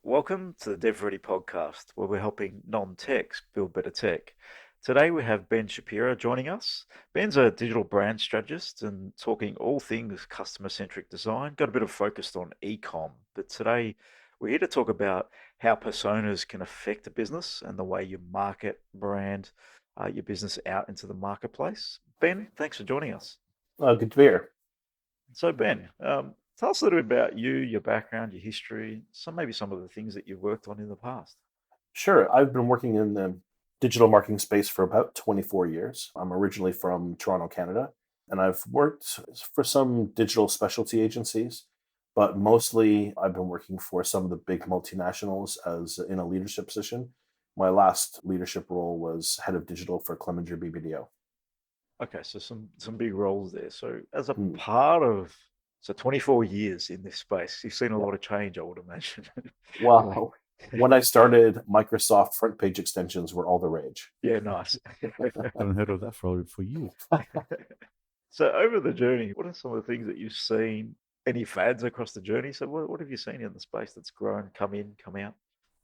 Welcome to the DevReady Podcast, where we're helping non-techs build better tech. Today we have Ben Shapira joining us. Ben's a digital brand strategist and talking all things customer-centric design. Got a bit of focus on e-com, but today we're here to talk about how personas can affect a business and the way you market, brand your business out into the marketplace. Ben, thanks for joining us. Good to be here. So Ben, tell us a little bit about you, your background, your history, maybe some of the things that you've worked on in the past. Sure. I've been working in the digital marketing space for about 24 years. I'm originally from Toronto, Canada, and I've worked for some digital specialty agencies, but mostly I've been working for some of the big multinationals as in a leadership position. My last leadership role was head of digital for Clemenger BBDO. Okay, so some big roles there. So as a Hmm. part of 24 years in this space, you've seen a Yeah. lot of change, I would imagine. Well, when I started, Microsoft front page extensions were all the rage. Yeah, nice. Haven't heard of that for years. So over the journey, what are some of the things that you've seen? Any fads across the journey? So what have you seen in the space that's grown, come in, come out?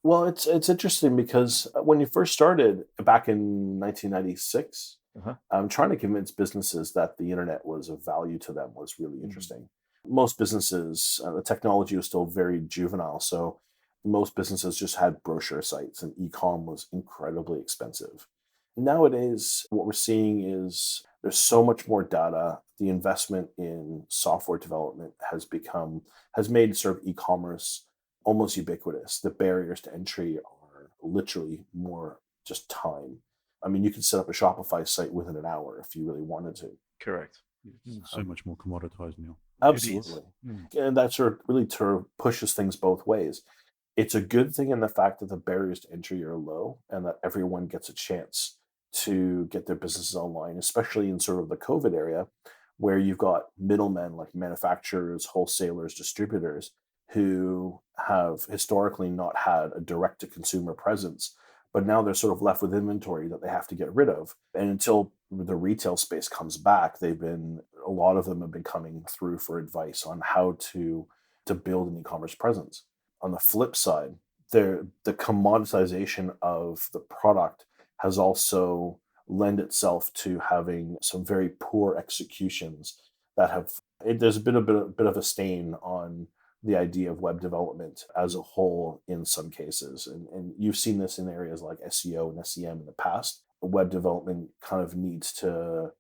Well, it's interesting because when you first started back in 1996, Uh-huh. trying to convince businesses that the internet was of value to them was really interesting. Most businesses, the technology was still very juvenile, so most businesses just had brochure sites, and e-com was incredibly expensive. Nowadays, what we're seeing is there's so much more data. The investment in software development has made sort of e-commerce almost ubiquitous. The barriers to entry are literally more just time. I mean, you could set up a Shopify site within an hour if you really wanted to. Correct. It's so much more commoditized now. Absolutely. Mm. And that sort of pushes things both ways. It's a good thing in the fact that the barriers to entry are low and that everyone gets a chance to get their businesses online, especially in sort of the COVID area where you've got middlemen like manufacturers, wholesalers, distributors who have historically not had a direct to consumer presence, but now they're sort of left with inventory that they have to get rid of. And until the retail space comes back, a lot of them have been coming through for advice on how to build an e-commerce presence. On the flip side, the commoditization of the product has also lend itself to having some very poor executions that there's been a bit of a stain on the idea of web development as a whole in some cases. And you've seen this in areas like SEO and SEM in the past. Web development kind of needs to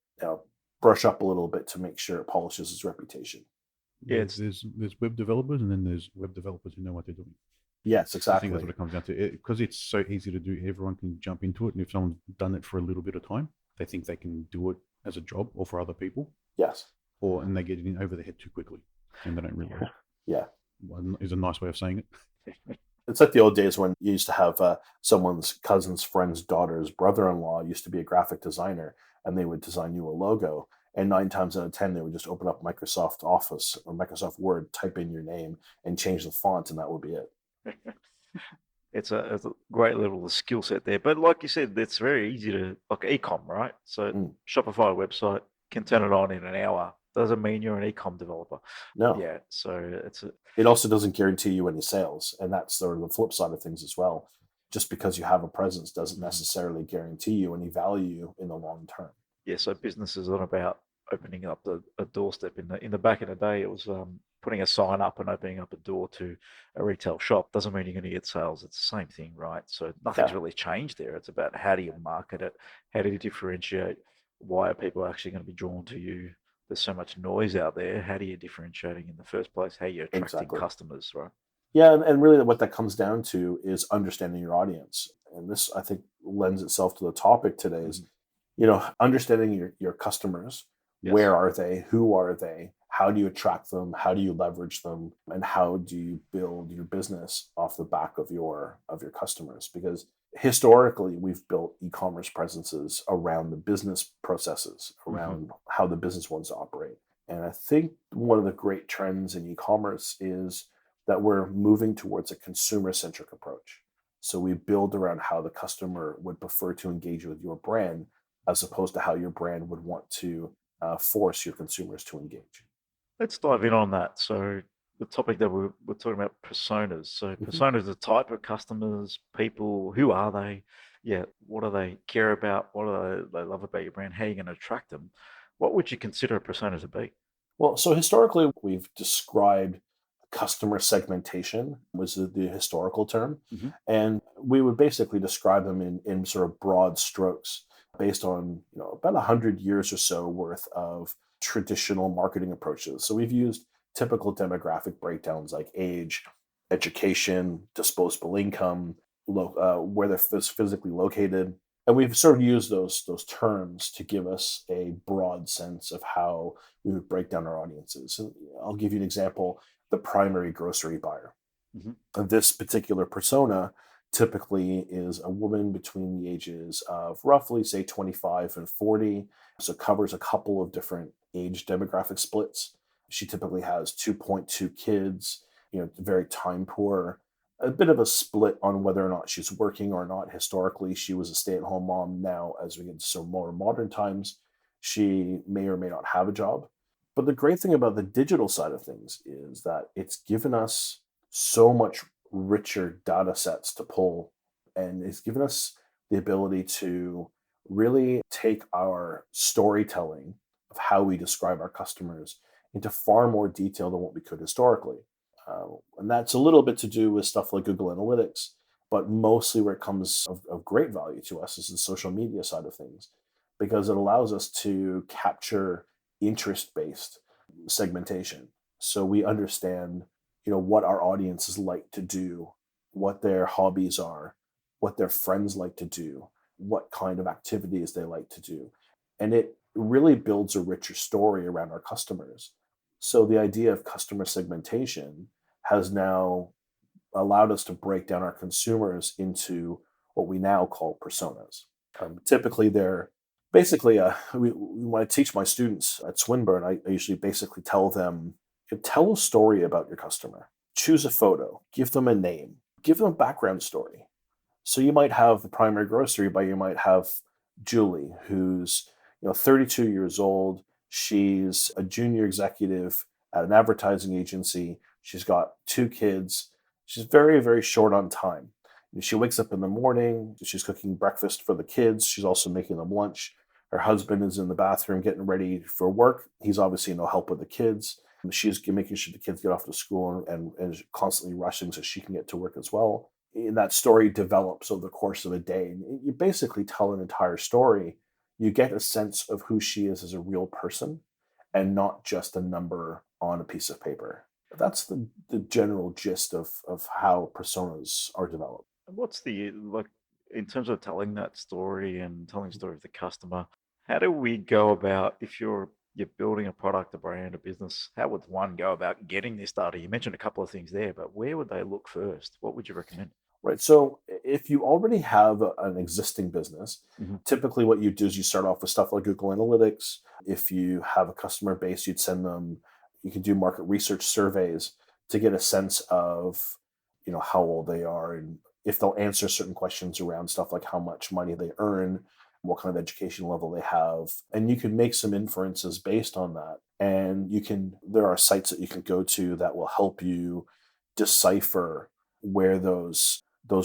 brush up a little bit to make sure it polishes its reputation. Yeah, There's web developers, and then there's web developers who know what they're doing. Yes, I exactly. think that's what it comes down to. Because it's so easy to do, everyone can jump into it. And if someone's done it for a little bit of time, they think they can do it as a job or for other people, Yes. and they get it in over their head too quickly, and they don't realize. Yeah. Is a nice way of saying it. It's like the old days when you used to have someone's cousin's friend's daughter's brother-in-law used to be a graphic designer, and they would design you a logo. And 9 times out of 10, they would just open up Microsoft Office or Microsoft Word, type in your name, and change the font, and that would be it. it's a great level of skill set there. But like you said, it's very easy to, like e-com, right? So Shopify website can turn it on in an hour. Doesn't mean you're an e-com developer. No. Yeah, so It also doesn't guarantee you any sales, and that's sort of the flip side of things as well. Just because you have a presence doesn't necessarily guarantee you any value in the long term. Yeah, so business is not about opening up a doorstep. In the back in the day, it was putting a sign up and opening up a door to a retail shop. Doesn't mean you're going to get sales. It's the same thing, right? So nothing's really changed there. It's about how do you market it? How do you differentiate? Why are people actually going to be drawn to you? There's so much noise out there. How do you differentiating in the first place? How are you attracting customers, right? Yeah, and really what that comes down to is understanding your audience. And this, I think, lends itself to the topic today is, understanding your customers. Yes. Where are they? Who are they? How do you attract them? How do you leverage them? And how do you build your business off the back of your customers? Because historically, we've built e-commerce presences around the business processes, around how the business wants to operate. And I think one of the great trends in e-commerce is that we're moving towards a consumer-centric approach. So we build around how the customer would prefer to engage with your brand, as opposed to how your brand would want to force your consumers to engage. Let's dive in on that. So the topic that we're talking about, personas. So Mhm. personas are type of customers, people. Who are they? Yeah, what do they care about? What do they love about your brand? How are you going to attract them? What would you consider a persona to be? Well, so historically, we've described customer segmentation was the historical term, Hmm. and we would basically describe them in sort of broad strokes based on about 100 years or so worth of traditional marketing approaches. So we've used typical demographic breakdowns like age, education, disposable income, where they're physically located, and we've sort of used those terms to give us a broad sense of how we would break down our audiences. So I'll give you an example: the primary grocery buyer. Hmm. This particular persona typically is a woman between the ages of roughly, say, 25 and 40. So covers a couple of different age demographic splits. She typically has 2.2 kids, very time poor. A bit of a split on whether or not she's working or not. Historically, she was a stay at home mom. Now, as we get into some more modern times, she may or may not have a job. But the great thing about the digital side of things is that it's given us so much richer data sets to pull, and it's given us the ability to really take our storytelling of how we describe our customers into far more detail than what we could historically. And that's a little bit to do with stuff like Google Analytics, but mostly where it comes of great value to us is the social media side of things, because it allows us to capture interest based segmentation. So we understand what our audiences like to do, what their hobbies are, what their friends like to do, what kind of activities they like to do, and it really builds a richer story around our customers. So the idea of customer segmentation has now allowed us to break down our consumers into what we now call personas. Typically they're basically when I teach my students at Swinburne, I usually basically tell them, tell a story about your customer. Choose a photo, give them a name, give them a background story. So you might have the primary grocery, but you might have Julie, who's 32 years old. She's a junior executive at an advertising agency. She's got two kids. She's very, very short on time. She wakes up in the morning. She's cooking breakfast for the kids. She's also making them lunch. Her husband is in the bathroom getting ready for work. He's obviously no help with the kids. She's making sure the kids get off to school and constantly rushing so she can get to work as well. And that story develops over the course of a day. And you basically tell an entire story. You get a sense of who she is as a real person and not just a number on a piece of paper. That's the general gist of how personas are developed. And what's the like in terms of telling that story and telling the story of the customer? How do we go about if you're building a product, a brand, a business? How would one go about getting this data? You mentioned a couple of things there, but where would they look first? What would you recommend? Right. So if you already have an existing business, Hmm. typically what you do is you start off with stuff like Google Analytics. If you have a customer base, you'd send them, you can do market research surveys to get a sense of, how old they are and if they'll answer certain questions around stuff like how much money they earn, what kind of education level they have. And you can make some inferences based on that. And there are sites that you can go to that will help you decipher where those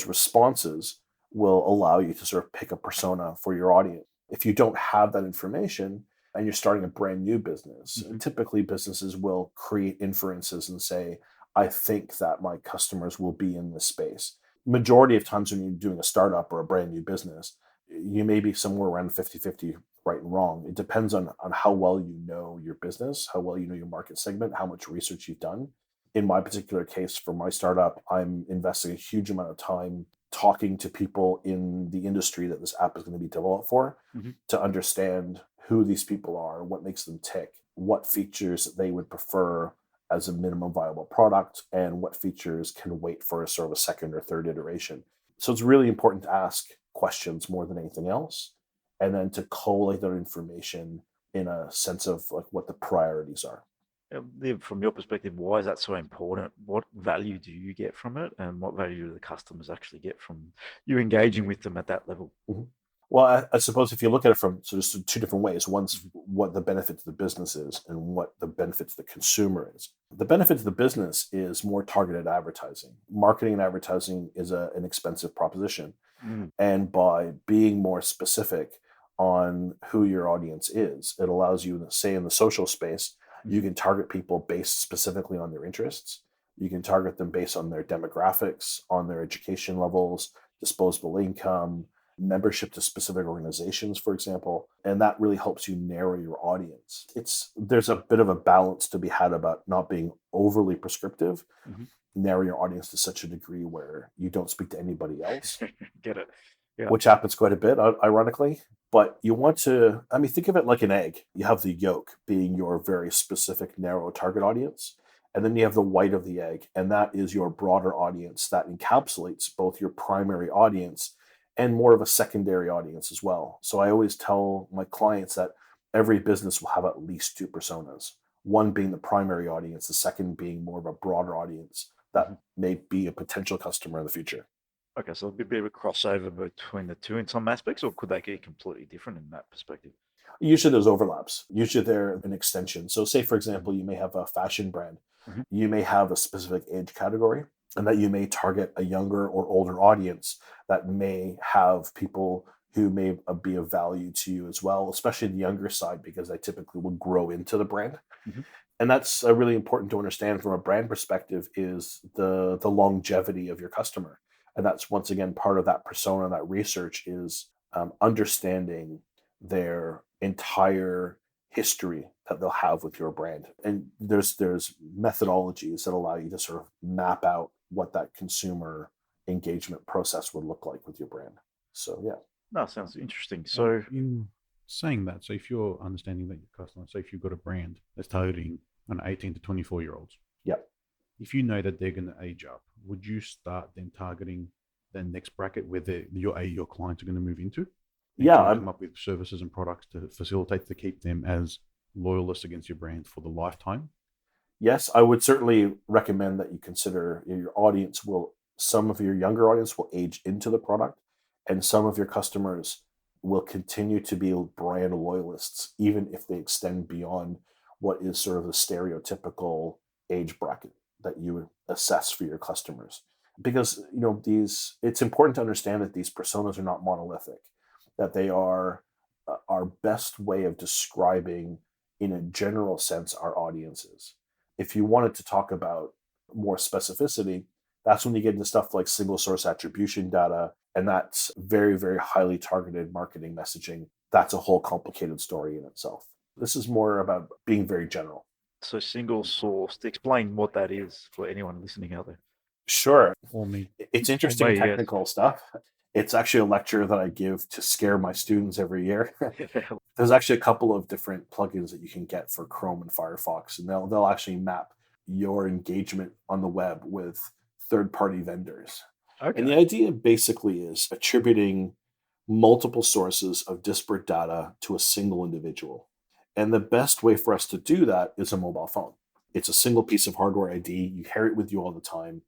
responses will allow you to sort of pick a persona for your audience. If you don't have that information and you're starting a brand new business, Hmm. typically businesses will create inferences and say, I think that my customers will be in this space. Majority of times when you're doing a startup or a brand new business, you may be somewhere around 50-50 right and wrong. It depends on how well you know your business, how well you know your market segment, how much research you've done. In my particular case, for my startup, I'm investing a huge amount of time talking to people in the industry that this app is going to be developed for Hmm. to understand who these people are, what makes them tick, what features they would prefer as a minimum viable product, and what features can wait for a sort of a second or third iteration. So it's really important to ask questions more than anything else, and then to collate that information in a sense of like what the priorities are. Liv, from your perspective, why is that so important? What value do you get from it, and what value do the customers actually get from you engaging with them at that level? Mhm. Well, I suppose if you look at it from so just two different ways. One's what the benefit to the business is, and what the benefit to the consumer is. The benefit to the business is more targeted advertising. Marketing and advertising is an expensive proposition, Mm. and by being more specific on who your audience is, it allows you, say, in the social space, you Mhm. can target people based specifically on their interests. You can target them based on their demographics, on their education levels, disposable income, membership to specific organizations, for example, and that really helps you narrow your audience. There's a bit of a balance to be had about not being overly prescriptive, Mhm. narrow your audience to such a degree where you don't speak to anybody else, Get it? Yeah. which happens quite a bit, ironically. But you want to, I mean, think of it like an egg. You have the yolk being your very specific, narrow target audience. And then you have the white of the egg, and that is your broader audience that encapsulates both your primary audience and more of a secondary audience as well. So I always tell my clients that every business will have at least two personas, one being the primary audience, the second being more of a broader audience that Mhm. may be a potential customer in the future. Okay, so a bit of a crossover between the two in some aspects, or could they be completely different in that perspective? Usually there's overlaps. Usually they're an extension. So say, for Mhm. example, you may have a fashion brand. Mhm. You may have a specific age category, and that you may target a younger or older audience that may have people who may be of value to you as well, especially the younger side, because they typically will grow into the brand. Mhm. And that's really important to understand from a brand perspective is the longevity of your customer. And that's once again part of that persona, that research is understanding their entire history that they'll have with your brand. And there's methodologies that allow you to sort of map out what that consumer engagement process would look like with your brand. So yeah. No, sounds interesting. And So, in saying that, so if you're understanding that your customer, say if you've got a brand that's targeting an 18 to 24-year-olds, Yep. if you know that they're going to age up, would you start then targeting the next bracket where your clients are going to move into, and Yeah, try and come up with services and products to facilitate to keep them as loyalists against your brand for the lifetime? yes, I would certainly recommend that you consider your audience will, some of your younger audience will age into the product, and some of your customers will continue to be brand loyalists, even if they extend beyond what is sort of the stereotypical age bracket that you would assess for your customers. Because, it's important to understand that these personas are not monolithic, that they are our best way of describing, in a general sense, our audiences. If you wanted to talk about more specificity, that's when you get into stuff like single source attribution data, and that's very, very highly targeted marketing messaging. That's a whole complicated story in itself. This is more about being very general. single sourced. Explain what that is for anyone listening out there. Sure. Or me? It's Or interesting me, yes. technical stuff. It's actually a lecture that I give to scare my students every year. There's actually a couple of different plugins that you can get for Chrome and Firefox, and they'll actually map your engagement on the web with third-party vendors. And the Okay. idea basically is attributing multiple sources of disparate data to a single individual. And the best way for us to do that is a mobile phone. It's a single piece of hardware ID. You carry it with you all the time.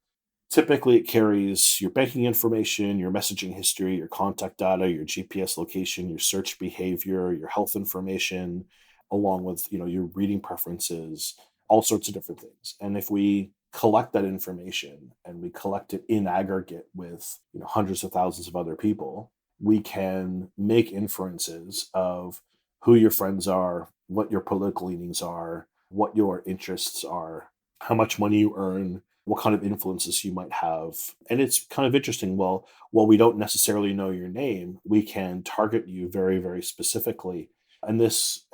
Typically, it carries your banking information, your messaging history, your contact data, your GPS location, your search behavior, your health information, along with your reading preferences, all sorts of different things. And if we collect that information and we collect it in aggregate with hundreds of thousands of other people, we can make inferences of who your friends are, what your political leanings are, what your interests are, how much money you earn, what kind of influences you might have. And it's kind of interesting. Well, while we don't necessarily know your name, we can target you very, very specifically. And this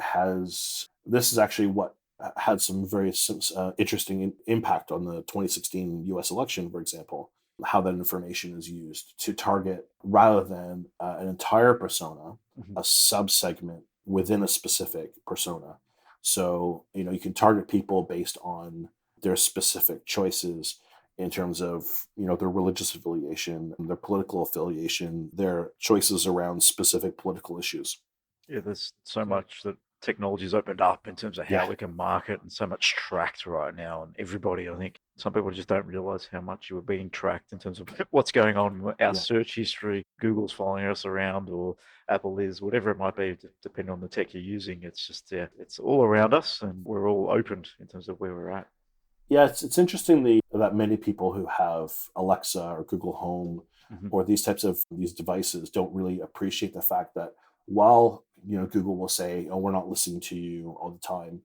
is actually what had some very interesting impact on the 2016 US election, for example, how that information is used to target, rather than an entire persona, Mhm. a subsegment within a specific persona. So, you can target people based on their specific choices in terms of their religious affiliation, their political affiliation, their choices around specific political issues. Yeah, there's so So much that technology's opened up in terms of how Yeah. we can market, and so much tracked right now. And everybody, I think some people just don't realize how much you are being tracked in terms of what's going on with our Yeah. search history. Google's following us around, or Apple is, whatever it might be, depending on the tech you're using. It's just, it's all around us, and we're all opened in terms of where we're at. Yeah, it's interesting that many people who have Alexa or Google Home or these types of these devices don't really appreciate the fact that while Google will say, "Oh, we're not listening to you all the time,"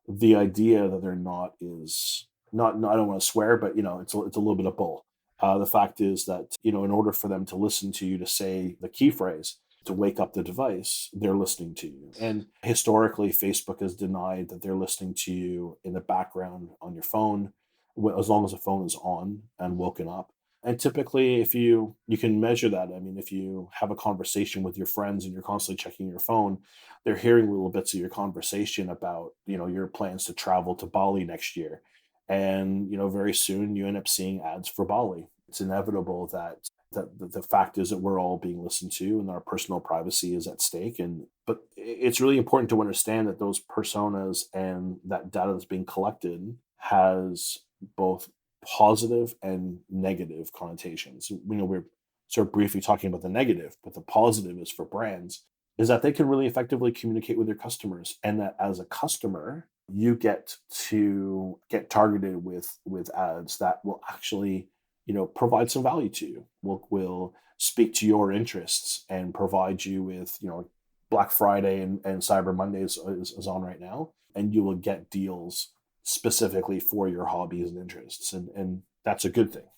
the idea that they're not is not. I don't want to swear, but it's a little bit of bull. The fact is that in order for them to listen to you to say the key phrase to wake up the device, they're listening to you. And historically, Facebook has denied that they're listening to you in the background on your phone, as long as the phone is on and woken up. And typically, if you can measure that. I mean, if you have a conversation with your friends and you're constantly checking your phone, they're hearing little bits of your conversation about your plans to travel to Bali next year. And very soon you end up seeing ads for Bali. It's inevitable that the fact is that we're all being listened to and our personal privacy is at stake. But it's really important to understand that those personas and that data that's being collected has both positive and negative connotations. We're sort of briefly talking about the negative, but the positive is for brands is that they can really effectively communicate with their customers, and that as a customer, you get to get targeted with ads that will actually provide some value to you, will speak to your interests and provide you with, Black Friday and Cyber Monday is on right now, and you will get deals specifically for your hobbies and interests. And that's a good thing.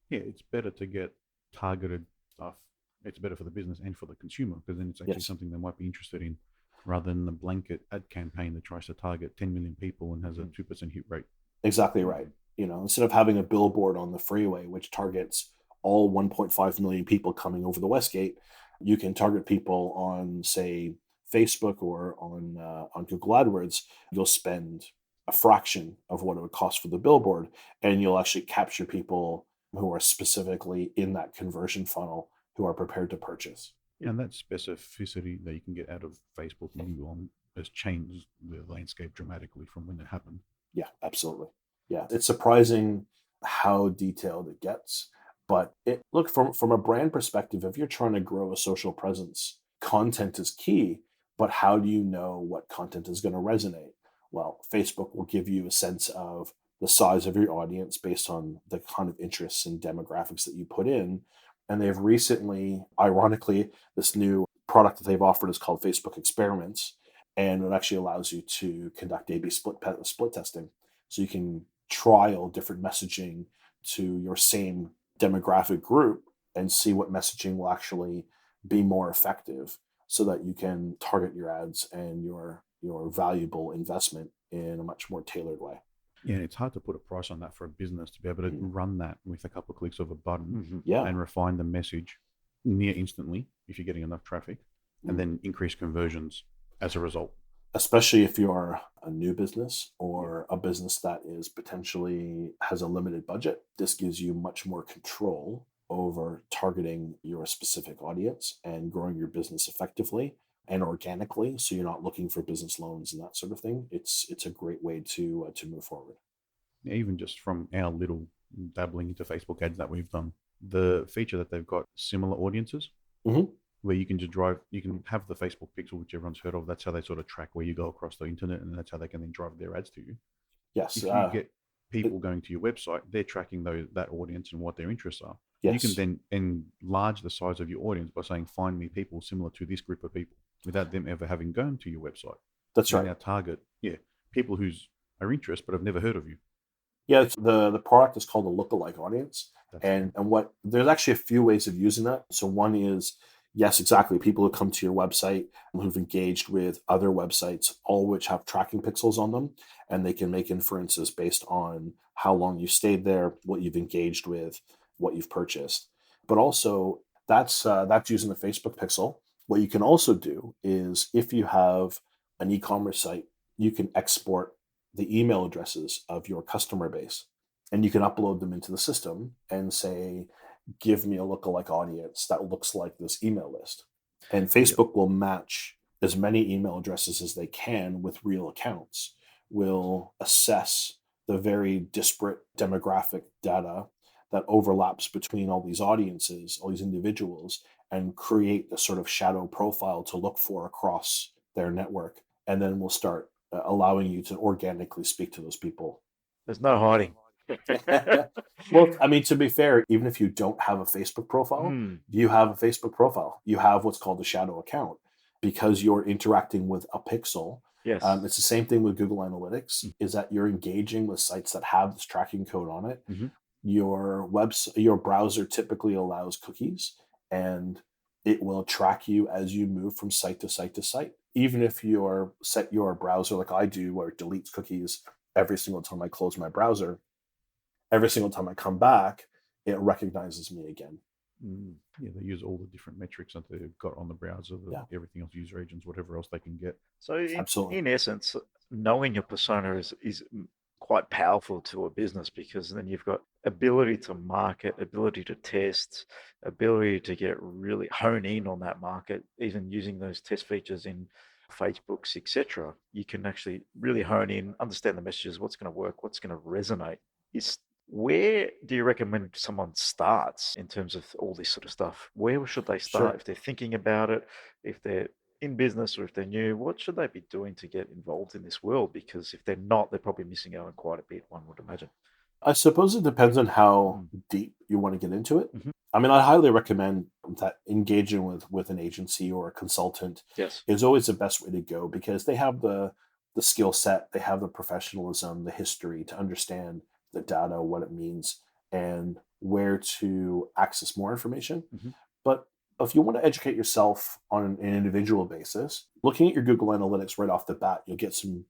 Yeah, it's better to get targeted stuff. It's better for the business and for the consumer, because then it's actually something they might be interested in, rather than the blanket ad campaign that tries to target 10 million people and has a 2% hit rate. Exactly right. Instead of having a billboard on the freeway, which targets all 1.5 million people coming over the Westgate, you can target people on, say, Facebook or on Google AdWords. You'll spend a fraction of what it would cost for the billboard, and you'll actually capture people who are specifically in that conversion funnel who are prepared to purchase. Yeah, and that specificity that you can get out of Facebook and Google has changed the landscape dramatically from when it happened. Yeah, absolutely. Yeah, it's surprising how detailed it gets. But look, from a brand perspective, if you're trying to grow a social presence, content is key. But how do you know what content is going to resonate? Well, Facebook will give you a sense of the size of your audience based on the kind of interests and demographics that you put in. And they've recently, ironically, this new product that they've offered is called Facebook Experiments. And it actually allows you to conduct A/B split testing. So you can trial different messaging to your same demographic group and see what messaging will actually be more effective, so that you can target your ads and your valuable investment in a much more tailored way. Yeah, it's hard to put a price on that for a business to be able to run that with a couple of clicks of a button and refine the message near instantly if you're getting enough traffic, and then increase conversions as a result. Especially if you're a new business or a business that is potentially has a limited budget, this gives you much more control over targeting your specific audience and growing your business effectively and organically. So you're not looking for business loans and that sort of thing. It's a great way to move forward. Even just from our little dabbling into Facebook ads that we've done, the feature that they've got similar audiences. Where you can just you can have the Facebook pixel, which everyone's heard of. That's how they sort of track where you go across the internet, and that's how they can then drive their ads to you. Yes. If you get people going to your website, they're tracking that audience and what their interests are. Yes. You can then enlarge the size of your audience by saying, find me people similar to this group of people, without them ever having gone to your website. That's right. Now target, people who are interested but have never heard of you. Yeah, the product is called a lookalike audience. And what there's actually a few ways of using that. So one is, yes, exactly, people who come to your website and who've engaged with other websites, all which have tracking pixels on them, and they can make inferences based on how long you stayed there, what you've engaged with, what you've purchased. But also, that's using the Facebook pixel. What you can also do is, if you have an e-commerce site, you can export the email addresses of your customer base, and you can upload them into the system and say, give me a lookalike audience that looks like this email list. And Facebook will match as many email addresses as they can with real accounts, will assess the very disparate demographic data that overlaps between all these audiences, all these individuals, and create a sort of shadow profile to look for across their network. And then we'll start allowing you to organically speak to those people. There's no hiding. Well, I mean, to be fair, even if you don't have a Facebook profile, you have a Facebook profile. You have what's called a shadow account because you're interacting with a pixel. Yes. It's the same thing with Google Analytics, is that you're engaging with sites that have this tracking code on it. Your browser typically allows cookies, and it will track you as you move from site to site to site. Even if you set your browser like I do, where it deletes cookies every single time I close my browser, every single time I come back, it recognizes me again. Yeah, they use all the different metrics that they've got on the browser, everything else, user agents, whatever else they can get. So in essence, knowing your persona is quite powerful to a business, because then you've got ability to market, ability to test, ability to get really hone in on that market, even using those test features in Facebooks, etc. You can actually really hone in, understand the messages, what's going to work, what's going to resonate. Where do you recommend someone starts in terms of all this sort of stuff? Where should they start if they're thinking about it, if they're in business, or if they're new? What should they be doing to get involved in this world? Because if they're not, they're probably missing out on quite a bit, one would imagine. I suppose it depends on how deep you want to get into it. I mean, I highly recommend that engaging with an agency or a consultant is always the best way to go, because they have the skill set, they have the professionalism, the history to understand the data, what it means, and where to access more information. But if you want to educate yourself on an individual basis, looking at your Google Analytics right off the bat, you'll get some,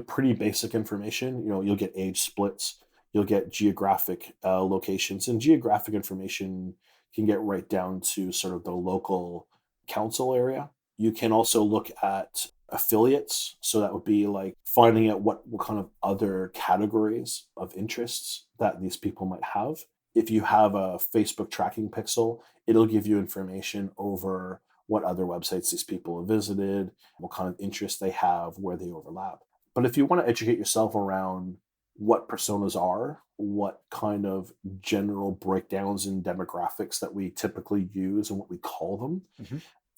pretty basic information. You'll get age splits, you'll get geographic locations, and geographic information can get right down to sort of the local council area. You can also look at affiliates. So that would be like finding out what kind of other categories of interests that these people might have. If you have a Facebook tracking pixel, it'll give you information over what other websites these people have visited, what kind of interests they have, where they overlap. But if you want to educate yourself around what personas are, what kind of general breakdowns in demographics that we typically use and what we call them,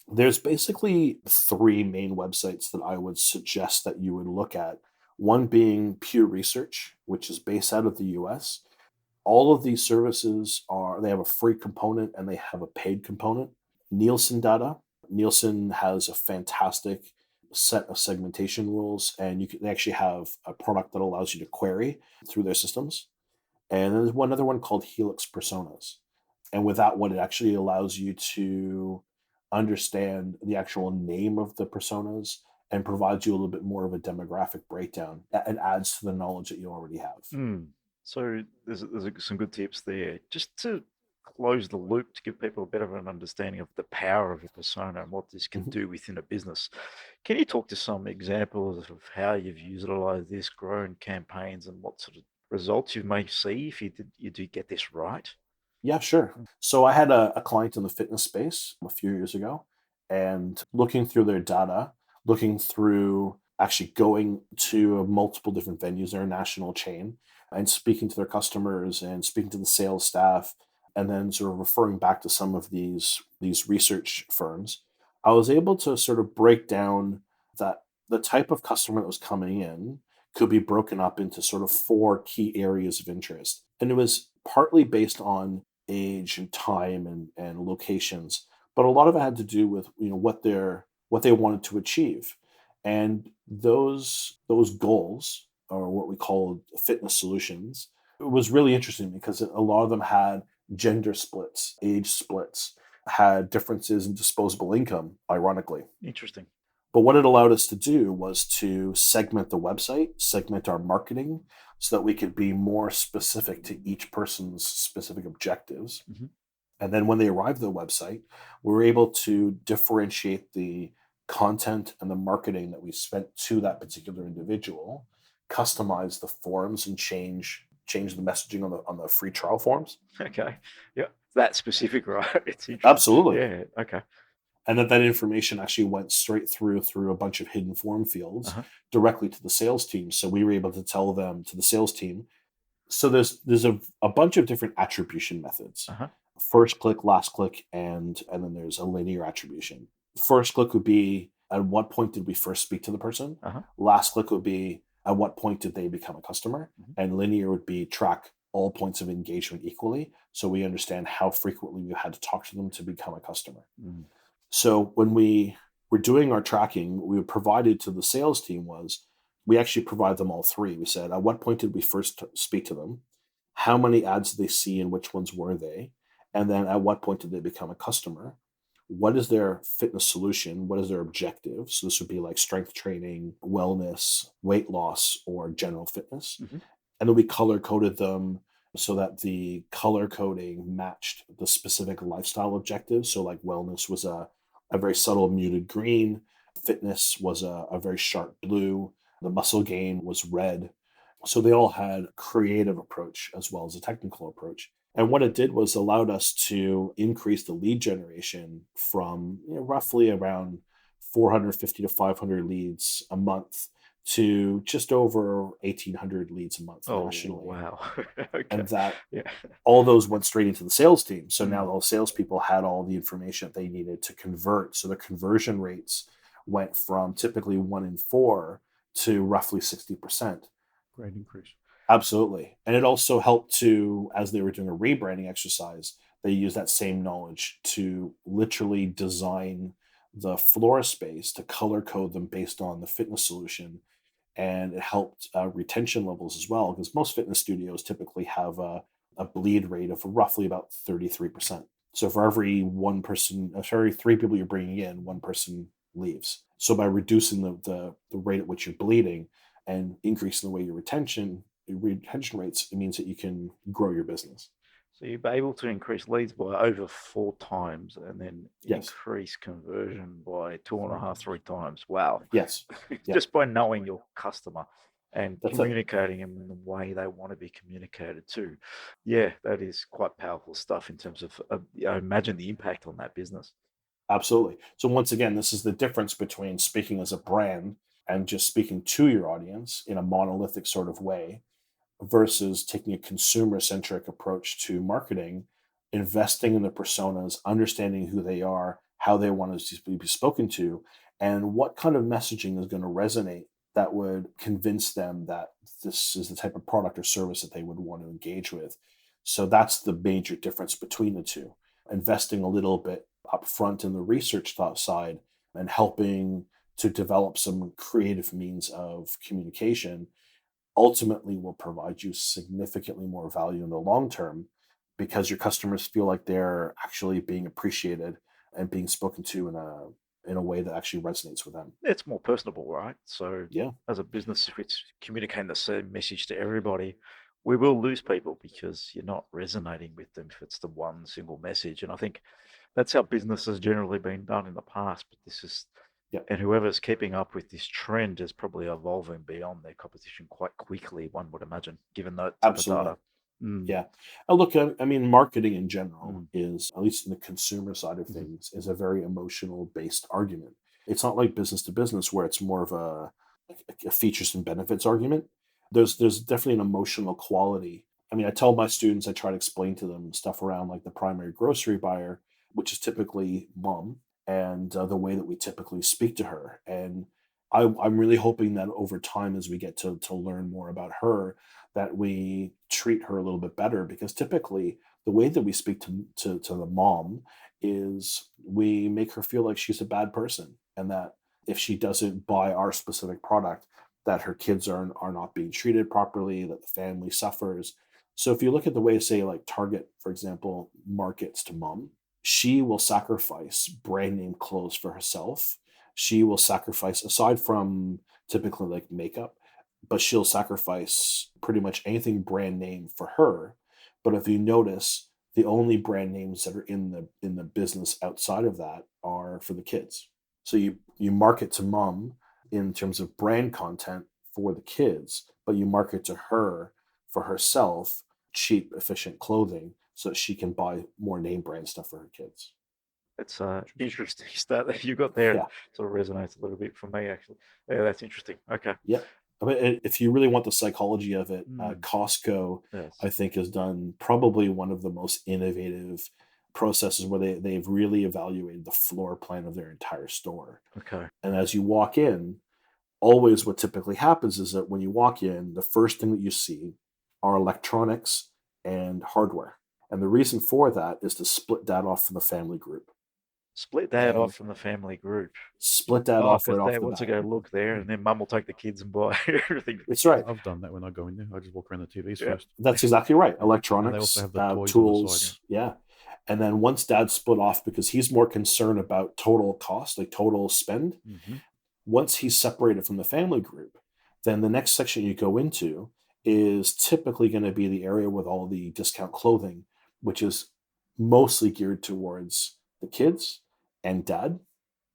there's basically three main websites that I would suggest that you would look at. One being Pew Research, which is based out of the US. All of these services they have a free component and they have a paid component. Nielsen data. Nielsen has a fantastic set of segmentation rules, and they actually have a product that allows you to query through their systems. And there's one other one called Helix Personas. And with that one, it actually allows you to understand the actual name of the personas and provides you a little bit more of a demographic breakdown and adds to the knowledge that you already have. So there's some good tips there. Just to close the loop, to give people a bit of an understanding of the power of a persona and what this can do within a business. Can you talk to some examples of how you've utilized this, grown campaigns, and what sort of results you may see if you do get this right? Yeah, sure. So I had a client in the fitness space a few years ago, and looking through their data, looking through actually going to multiple different venues, they're a national chain, and speaking to their customers and speaking to the sales staff, and then sort of referring back to some of these research firms, I was able to sort of break down that the type of customer that was coming in could be broken up into sort of four key areas of interest. And it was partly based on age and time and locations, but a lot of it had to do with what they wanted to achieve. And those goals, or what we call fitness solutions, it was really interesting because a lot of them had gender splits, age splits, had differences in disposable income, ironically. Interesting. But what it allowed us to do was to segment the website, segment our marketing, so that we could be more specific to each person's specific objectives. And then when they arrived at the website, we were able to differentiate the content and the marketing that we spent to that particular individual, customize the forms, and change the messaging on the free trial forms. Okay. Yeah. That specific, right? It's interesting. Absolutely. Yeah. Okay. And that information actually went straight through a bunch of hidden form fields Uh-huh. directly to the sales team. So we were able to tell them, to the sales team. So there's a bunch of different attribution methods. Uh-huh. First click, last click, and then there's a linear attribution. First click would be, at what point did we first speak to the person? Uh-huh. Last click would be, at what point did they become a customer? Mhm. And linear would be, track all points of engagement equally, so we understand how frequently we had to talk to them to become a customer. Mm. So when we were doing our tracking, what we provided to the sales team was, we actually provide them all three. We said, at what point did we first speak to them? How many ads did they see and which ones were they? And then at what point did they become a customer? What is their fitness solution? What is their objective? So this would be like strength training, wellness, weight loss, or general fitness. Mhm. And then we color coded them so that the color coding matched the specific lifestyle objectives. So like wellness was a very subtle muted green. Fitness was a very sharp blue. The muscle gain was red. So they all had a creative approach as well as a technical approach. And what it did was allowed us to increase the lead generation from roughly around 450 to 500 leads a month to just over 1,800 leads a month Oh, nationally. wow. Okay. And that Yeah. all those went straight into the sales team. So now Mm. all salespeople had all the information that they needed to convert. So the conversion rates went from typically 1 in 4 to roughly 60%. Great increase. Absolutely. And it also helped to, as they were doing a rebranding exercise, they used that same knowledge to literally design the floor space to color code them based on the fitness solution. And it helped retention levels as well, because most fitness studios typically have a bleed rate of roughly about 33%. So for every one person, for every 3 people you're bringing in, 1 person leaves. So by reducing the rate at which you're bleeding and increasing the way your retention rates, it means that you can grow your business. So you're able to increase leads by over 4 times and then Yes. increase conversion by 2.5, 3 times. Wow. Yes. Yeah. Just by knowing your customer and That's it. communicating them in the way they want to be communicated to. Yeah, that is quite powerful stuff in terms of, I imagine the impact on that business. Absolutely. So once again, this is the difference between speaking as a brand and just speaking to your audience in a monolithic sort of way versus taking a consumer-centric approach to marketing, investing in the personas, understanding who they are, how they want to be spoken to, and what kind of messaging is going to resonate that would convince them that this is the type of product or service that they would want to engage with. So that's the major difference between the two. Investing a little bit upfront in the research thought side and helping to develop some creative means of communication ultimately will provide you significantly more value in the long term, because your customers feel like they're actually being appreciated and being spoken to in a way that actually resonates with them. It's more personable, right? So Yeah, as a business, if it's communicating the same message to everybody, we will lose people because you're not resonating with them if it's the one single message. And I think that's how business has generally been done in the past. But this is, yeah, and whoever's keeping up with this trend is probably evolving beyond their competition quite quickly, one would imagine, given that type of absolutely. data. Mm, Yeah. Look, I mean, marketing in general mm, is, at least in the consumer side of mhm. things, is a very emotional based argument. It's not like business to business where it's more of a features and benefits argument. There's definitely an emotional quality. I mean, I tell my students, I try to explain to them stuff around like the primary grocery buyer, which is typically mom, and the way that we typically speak to her. And I'm really hoping that over time, as we get to learn more about her, that we treat her a little bit better, because typically the way that we speak to the mom is we make her feel like she's a bad person, and that if she doesn't buy our specific product, that her kids are not being treated properly, that the family suffers. So if you look at the way, say, like Target, for example, markets to mom, she will sacrifice brand name clothes for herself. She will sacrifice, aside from typically like makeup, but she'll sacrifice pretty much anything brand name for her. But if you notice, the only brand names that are in the business outside of that are for the kids. So you market to mom in terms of brand content for the kids, but you market to her for herself cheap, efficient clothing so that she can buy more name brand stuff for her kids. It's interesting stat that you got there, and Yeah. sort of resonates a little bit for me actually. Yeah, that's interesting. Okay. Yeah. I mean, if you really want the psychology of it, Mm, Costco, yes. I think, has done probably one of the most innovative processes where they've really evaluated the floor plan of their entire store. Okay. And as you walk in, always what typically happens is that when you walk in, the first thing that you see are electronics and hardware. And the reason for that is to split that off from the family group Split that off and from the family group. split that Oh, off because right off dad the wants to bat. go look there, and then mum will take the kids and buy everything for the It's kids. right. I've done that when I go in there. I just walk around the TVs Yeah. first. That's exactly right. And they also Electronics, have the toys on the side. tools, yeah. And then once dad split off because he's more concerned about total cost, like total spend, Hmm. once he's separated from the family group, then the next section you go into is typically going to be the area with all the discount clothing, which is mostly geared towards the kids and dad.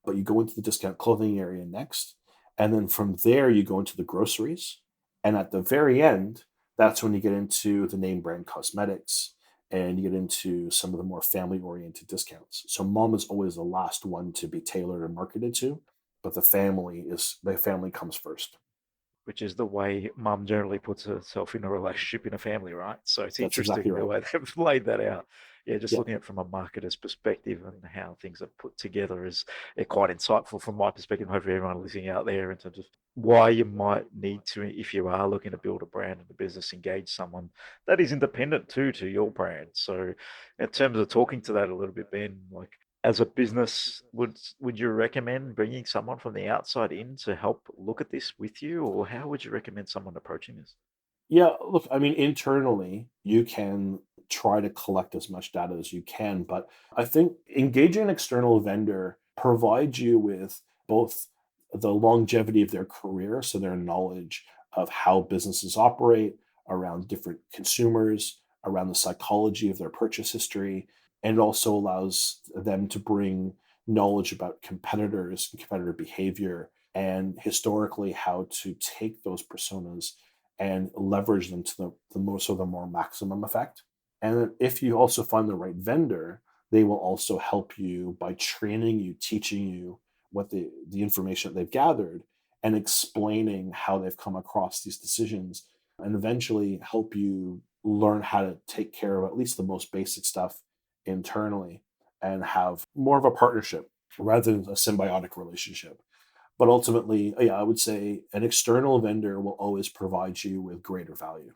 But you go into the discount clothing area next. And then from there, you go into the groceries. And at the very end, that's when you get into the name brand cosmetics and you get into some of the more family oriented discounts. So mom is always the last one to be tailored and marketed to, but the family comes first. Which is the way mum generally puts herself in a relationship in a family, right? So it's That's exactly interesting the right. way they've laid that out. Yeah, just Yeah. looking at it from a marketer's perspective and how things are put together is quite insightful from my perspective. Hopefully, everyone listening out there in terms of why you might need to, if you are looking to build a brand and a business, engage someone that is independent to your brand. So, in terms of talking to that a little bit, Ben, like as a business, would you recommend bringing someone from the outside in to help look at this with you, or how would you recommend someone approaching this? Yeah, look, I mean, internally, you can try to collect as much data as you can, but I think engaging an external vendor provides you with both the longevity of their career, so their knowledge of how businesses operate around different consumers, around the psychology of their purchase history, and it also allows them to bring knowledge about competitors and competitor behavior and historically how to take those personas and leverage them to the more maximum effect. And if you also find the right vendor, they will also help you by training you, teaching you what the information that they've gathered and explaining how they've come across these decisions and eventually help you learn how to take care of at least the most basic stuff internally and have more of a partnership rather than a symbiotic relationship. But ultimately, yeah, I would say an external vendor will always provide you with greater value.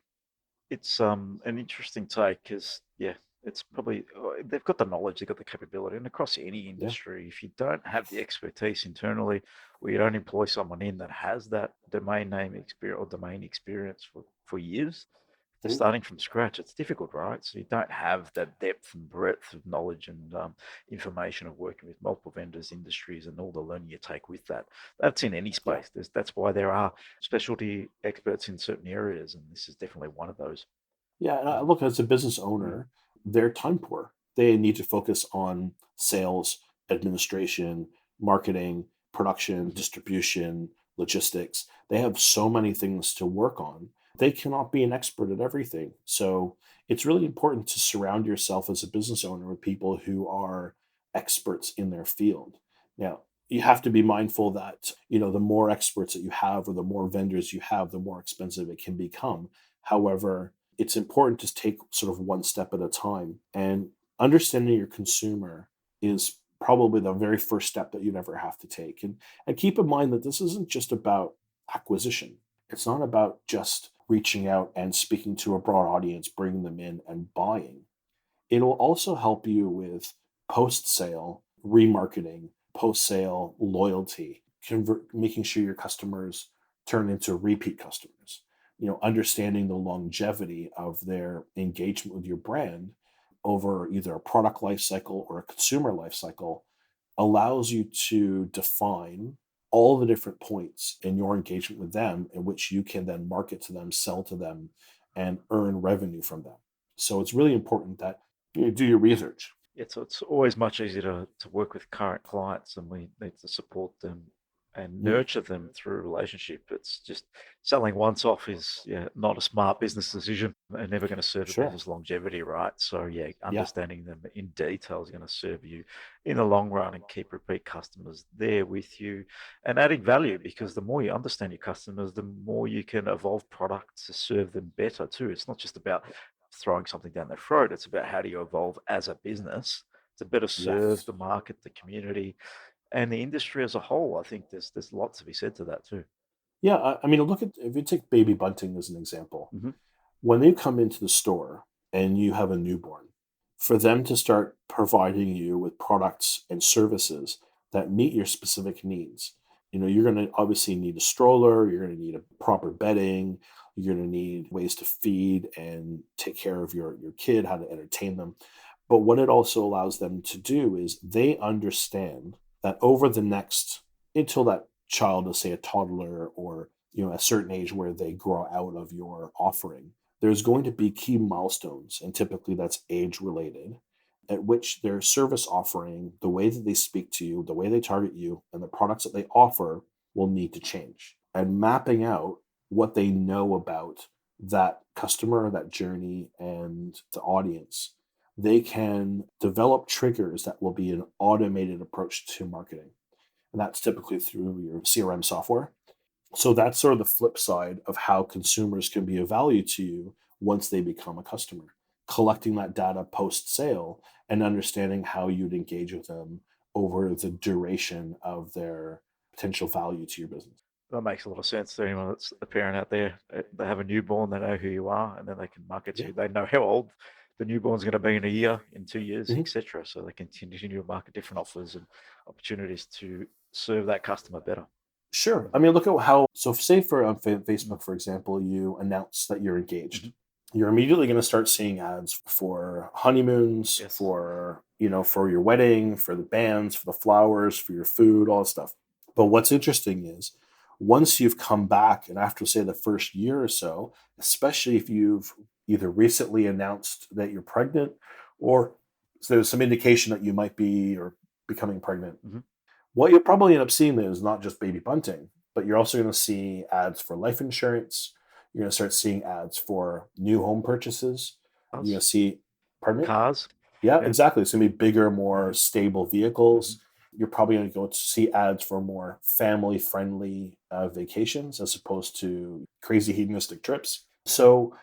It's an interesting take because yeah, it's probably they've got the knowledge, they've got the capability, and across any Yeah. industry, if you don't have the expertise internally, or you don't employ someone in that has that domain name experience or domain experience for years, they're Mhm. starting from scratch. It's difficult, right? So you don't have that depth and breadth of knowledge and information of working with multiple vendors, industries, and all the learning you take with that. That's in any Yeah. space. That's why there are specialty experts in certain areas, and this is definitely one of those. Yeah. And Um, look, as a business mm, owner, they're time poor. They need to focus on sales, administration, marketing, production, mhm. distribution, logistics. They have so many things to work on. They cannot be an expert at everything. So it's really important to surround yourself as a business owner with people who are experts in their field. Now, you have to be mindful that, the more experts that you have or the more vendors you have, the more expensive it can become. However, it's important to take sort of one step at a time. And understanding your consumer is probably the very first step that you'd ever have to take. And keep in mind that this isn't just about acquisition. It's not about just reaching out and speaking to a broad audience, bringing them in and buying. It'll also help you with post sale remarketing, post sale loyalty, making sure your customers turn into repeat customers. Understanding the longevity of their engagement with your brand over either a product life cycle or a consumer life cycle allows you to define all the different points in your engagement with them in which you can then market to them, sell to them, and earn revenue from them. So it's really important that you do your research. Yeah, so it's always much easier to work with current clients, and we need to support them and nurture them through a relationship. It's just selling once off is not a smart business decision and never going to serve a Sure. business longevity, right? So Yeah. understanding them in detail is going to serve you in the long run and keep repeat customers there with you and adding value, because the more you understand your customers, the more you can evolve products to serve them better too. It's not just about throwing something down their throat. It's about how do you evolve as a business to better serve Yes. the market, the community, and the industry as a whole. I think there's lots to be said to that too. Yeah. I mean, look at if you take baby bunting as an example. Hmm. When they come into the store and you have a newborn, for them to start providing you with products and services that meet your specific needs, you're going to obviously need a stroller, you're going to need a proper bedding, you're going to need ways to feed and take care of your kid, how to entertain them. But what it also allows them to do is they understand that over the next, until that child is, say, a toddler or a certain age where they grow out of your offering, there's going to be key milestones, and typically that's age related, at which their service offering, the way that they speak to you, the way they target you, and the products that they offer will need to change. And mapping out what they know about that customer, that journey, and the audience, they can develop triggers that will be an automated approach to marketing. And that's typically through your CRM software. So that's sort of the flip side of how consumers can be of value to you once they become a customer. Collecting that data post sale and understanding how you'd engage with them over the duration of their potential value to your business. That makes a lot of sense to anyone that's a parent out there. They have a newborn, they know who you are, and then they can market Yeah. you. They know how old the newborn's going to be in a year, in 2 years, Mhm. etc. So they can continue to market different offers and opportunities to serve that customer better. Sure. I mean, look at how, so say for on Mhm. Facebook, for example, you announce that you're engaged. Mhm. You're immediately going to start seeing ads for honeymoons, Yes. for your wedding, for the bands, for the flowers, for your food, all that stuff. But what's interesting is once you've come back and after, say, the first year or so, especially if you've either recently announced that you're pregnant or there's some indication that you might be or becoming pregnant, Mhm. what you'll probably end up seeing is not just baby bunting, but you're also going to see ads for life insurance. You're going to start seeing ads for new home purchases. You're going to Cars. see, pardon me? Cars. Yeah, Yeah. exactly. It's going to be bigger, more Mhm. stable Mhm. vehicles. You're probably going to go to see ads for more family friendly vacations as opposed to crazy hedonistic trips. So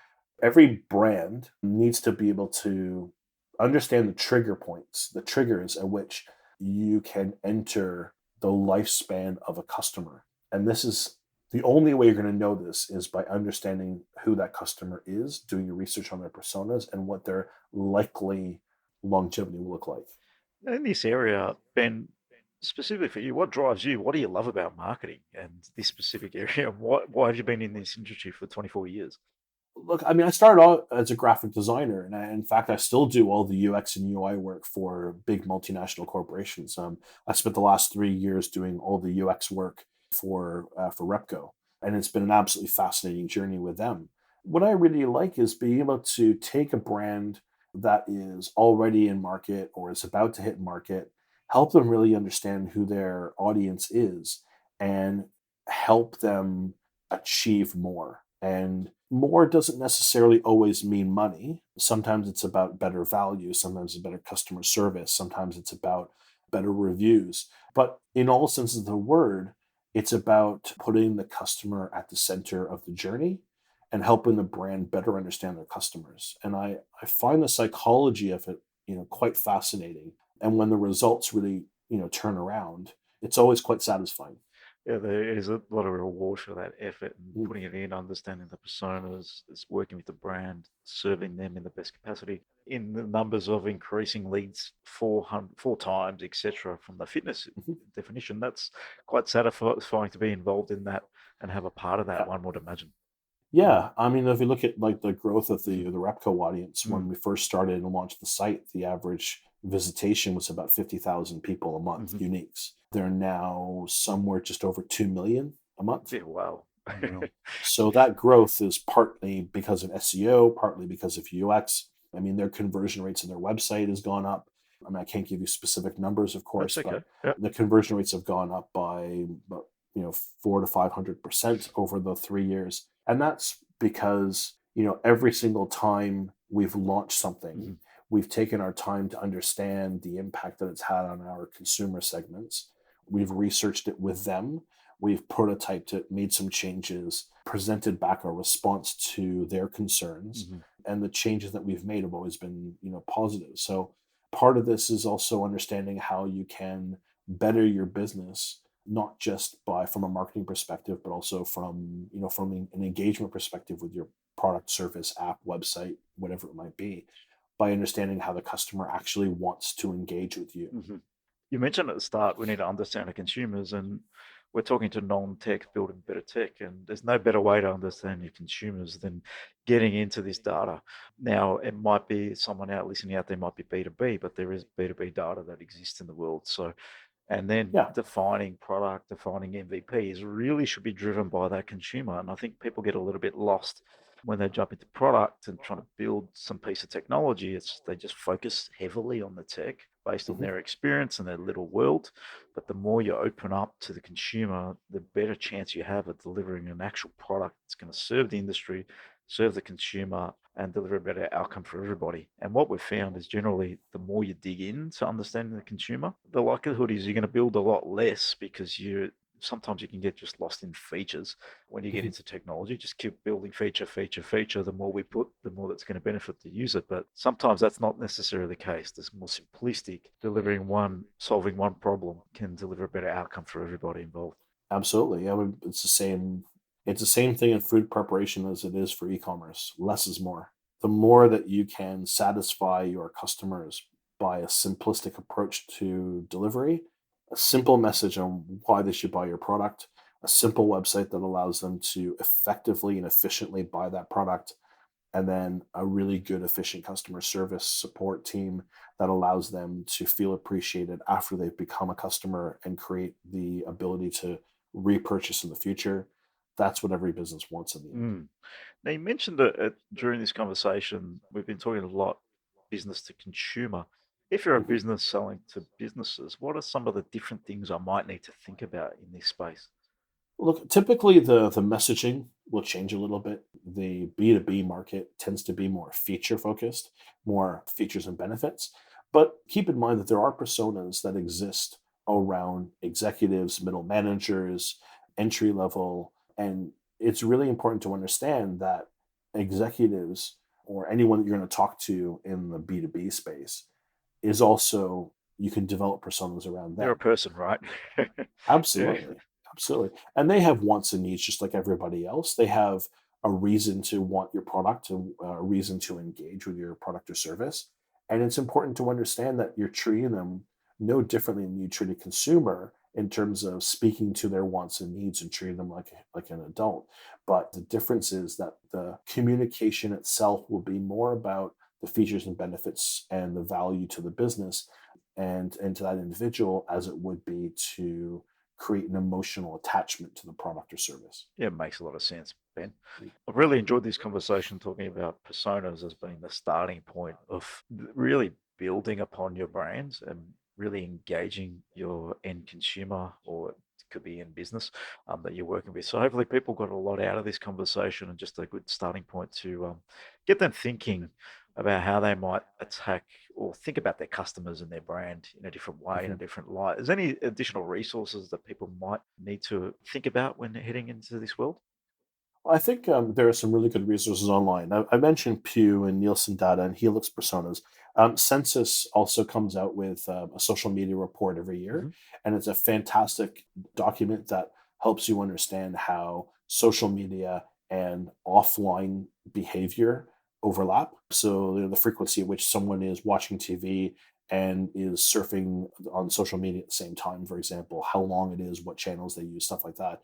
every brand needs to be able to understand the trigger points, the triggers at which you can enter the lifespan of a customer. And this is the only way you're going to know this is by understanding who that customer is, doing your research on their personas, and what their likely longevity will look like. In this area, Ben, specifically for you, what drives you? What do you love about marketing and this specific area? Why have you been in this industry for 24 years? Look, I mean, I started out as a graphic designer, and in fact, I still do all the UX and UI work for big multinational corporations. I spent the last 3 years doing all the UX work for Repco, and it's been an absolutely fascinating journey with them. What I really like is being able to take a brand that is already in market or is about to hit market, help them really understand who their audience is, and help them achieve more. And more doesn't necessarily always mean money. Sometimes it's about better value, sometimes it's better customer service, sometimes it's about better reviews. But in all senses of the word, it's about putting the customer at the center of the journey and helping the brand better understand their customers. And I find the psychology of it, quite fascinating. And when the results really, turn around, it's always quite satisfying. Yeah, there is a lot of reward for that effort and Mm. putting it in, understanding the personas, it's working with the brand, serving them in the best capacity. In the numbers of increasing leads 4 times, etc., from the fitness Mhm. definition, that's quite satisfying to be involved in that and have a part of that, Yeah. one would imagine. Yeah, I mean, if you look at like the growth of Mm. the Repco audience, when Mm. we first started and launched the site, the average visitation was about 50,000 people a month, Mhm. uniques. They're now somewhere just over 2 million a month. Yeah, wow. Unreal. So that growth is partly because of SEO, partly because of UX. I mean, their conversion rates on their website has gone up. I mean, I can't give you specific numbers, of That's course, okay. but Yeah. the conversion rates have gone up by about 400 to 500% over the 3 years. And that's because, every single time we've launched something, we've taken our time to understand the impact that it's had on our consumer segments. We've researched it with them. We've prototyped it, made some changes, presented back a response to their concerns. And the changes that we've made have always been, positive. So part of this is also understanding how you can better your business, not just from a marketing perspective, but also from an engagement perspective with your product, service, app, website, whatever it might be, by understanding how the customer actually wants to engage with you. You mentioned at the start, we need to understand the consumers, and we're talking to non-tech building better tech, and there's no better way to understand your consumers than getting into this data. Now, it might be someone out listening out there might be B2B, but there is B2B data that exists in the world. So, and then Yeah. defining product, defining MVPs really should be driven by that consumer. And I think people get a little bit lost when they jump into product and trying to build some piece of technology. They just focus heavily on the tech based on their experience and their little world. But the more you open up to the consumer, the better chance you have of delivering an actual product that's going to serve the industry, serve the consumer, and deliver a better outcome for everybody. And what we've found is generally the more you dig into understanding the consumer, the likelihood is you're going to build a lot less, because sometimes you can get just lost in features. When you get into technology, just keep building feature. The more we put, the more that's going to benefit the user. But sometimes that's not necessarily the case. There's more simplistic. Solving one problem can deliver a better outcome for everybody involved. Absolutely. It's the same. It's the same thing in food preparation as it is for e-commerce. Less is more. The more that you can satisfy your customers by a simplistic approach to delivery, a simple message on why they should buy your product, a simple website that allows them to effectively and efficiently buy that product, and then a really good, efficient customer service support team that allows them to feel appreciated after they've become a customer and create the ability to repurchase in the future. That's what every business wants in the end. Now, you mentioned that during this conversation, we've been talking a lot business to consumer. If you're a business selling to businesses, what are some of the different things I might need to think about in this space? Look, typically the messaging will change a little bit. The B2B market tends to be more feature focused, more features and benefits. But keep in mind that there are personas that exist around executives, middle managers, entry level. And it's really important to understand that executives or anyone that you're going to talk to in the B2B space is also, you can develop personas around They're a them. person, right? Yeah. Absolutely. Absolutely. And they have wants and needs just like everybody else. They have a reason to want your product, a reason to engage with your product or service. And it's important to understand that you're treating them no differently than you treat a consumer in terms of speaking to their wants and needs and treating them like an adult. But the difference is that the communication itself will be more about the features and benefits and the value to the business and to that individual as it would be to create an emotional attachment to the product or service. Yeah, it makes a lot of sense, Ben. I've really enjoyed this conversation talking about personas as being the starting point of really building upon your brands and really engaging your end consumer, or it could be in business that you're working with. So hopefully people got a lot out of this conversation, and just a good starting point to get them thinking about how they might attack or think about their customers and their brand in a different way, in a different light. Is there any additional resources that people might need to think about when they're heading into this world? I think there are some really good resources online. I mentioned Pew and Nielsen data and Helix personas. Census also comes out with a social media report every year, and it's a fantastic document that helps you understand how social media and offline behavior overlap. So the frequency at which someone is watching TV and is surfing on social media at the same time, for example, how long it is, what channels they use, stuff like that.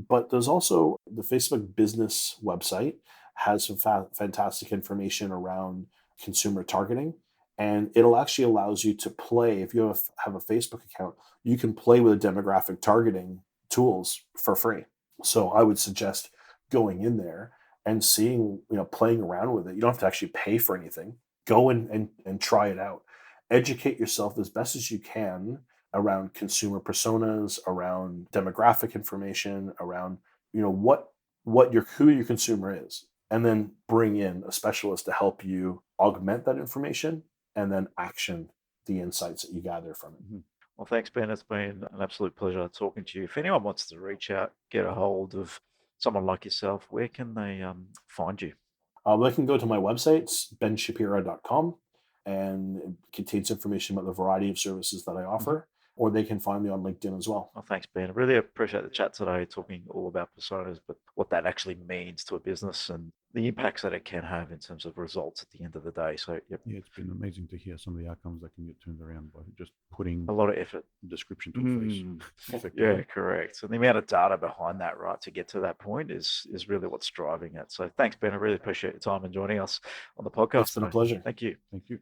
But there's also the Facebook business website has some fantastic information around consumer targeting. And it'll actually allows you to play, if you have a Facebook account, you can play with demographic targeting tools for free. So I would suggest going in there and seeing, playing around with it. You don't have to actually pay for anything. Go and try it out. Educate yourself as best as you can around consumer personas, around demographic information, around who your consumer is, and then bring in a specialist to help you augment that information and then action the insights that you gather from it. Well, thanks, Ben. It's been an absolute pleasure talking to you. If anyone wants to reach out, get a hold of someone like yourself, where can they find you? They can go to my website, benshapira.com, and it contains information about the variety of services that I offer, or they can find me on LinkedIn as well. Well, thanks, Ben. I really appreciate the chat today, talking all about personas, but what that actually means to a business and the impacts that it can have in terms of results at the end of the day. So, Yeah, it's been amazing to hear some of the outcomes that can get turned around by just putting a lot of effort. description to a face. Yeah, effectively. correct. And the amount of data behind that, right, to get to that point is really what's driving it. So thanks, Ben. I really appreciate your time and joining us on the podcast It's been a today. pleasure. Thank you. Thank you.